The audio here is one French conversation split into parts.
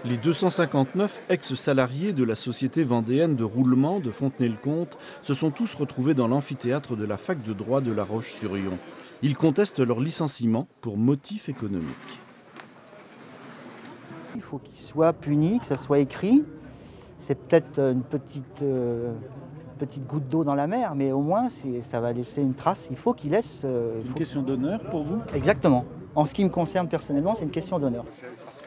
Les 259 ex-salariés de la société vendéenne de roulement de Fontenay-le-Comte se sont tous retrouvés dans l'amphithéâtre de la fac de droit de La Roche-sur-Yon. Ils contestent leur licenciement pour motif économique. Il faut qu'il soit puni, que ça soit écrit. C'est peut-être une petite goutte d'eau dans la mer, mais au moins ça va laisser une trace. Il faut qu'il laisse... Une question d'honneur pour vous? Exactement. En ce qui me concerne personnellement, c'est une question d'honneur.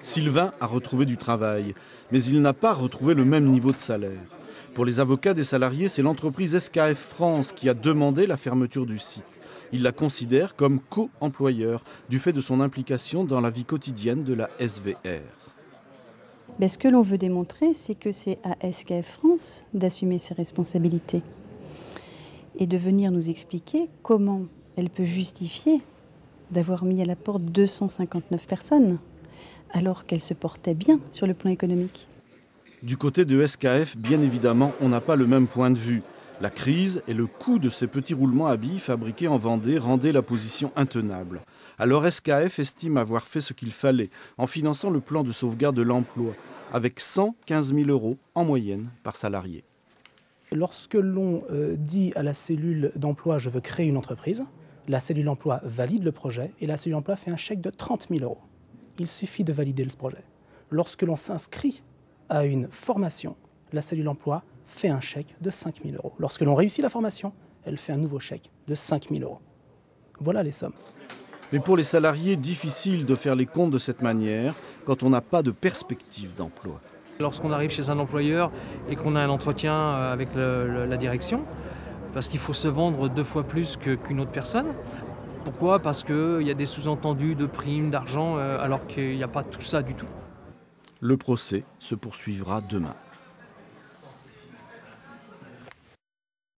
Sylvain a retrouvé du travail, mais il n'a pas retrouvé le même niveau de salaire. Pour les avocats des salariés, c'est l'entreprise SKF France qui a demandé la fermeture du site. Il la considère comme co-employeur du fait de son implication dans la vie quotidienne de la SVR. Ce que l'on veut démontrer, c'est que c'est à SKF France d'assumer ses responsabilités et de venir nous expliquer comment elle peut justifier d'avoir mis à la porte 259 personnes alors qu'elle se portait bien sur le plan économique. Du côté de SKF, bien évidemment, on n'a pas le même point de vue. La crise et le coût de ces petits roulements à billes fabriqués en Vendée rendaient la position intenable. Alors SKF estime avoir fait ce qu'il fallait en finançant le plan de sauvegarde de l'emploi, avec 115 000 € en moyenne par salarié. Lorsque l'on dit à la cellule d'emploi « je veux créer une entreprise », la cellule d'emploi valide le projet et la cellule d'emploi fait un chèque de 30 000 €. Il suffit de valider le projet. Lorsque l'on s'inscrit à une formation, la cellule d'emploi fait un chèque de 5 000 €. Lorsque l'on réussit la formation, elle fait un nouveau chèque de 5 000 €. Voilà les sommes. Mais pour les salariés, difficile de faire les comptes de cette manière quand on n'a pas de perspective d'emploi. Lorsqu'on arrive chez un employeur et qu'on a un entretien avec la direction, parce qu'il faut se vendre 2 fois plus qu'une autre personne. Pourquoi? Parce qu'il y a des sous-entendus de primes, d'argent, alors qu'il n'y a pas tout ça du tout. Le procès se poursuivra demain.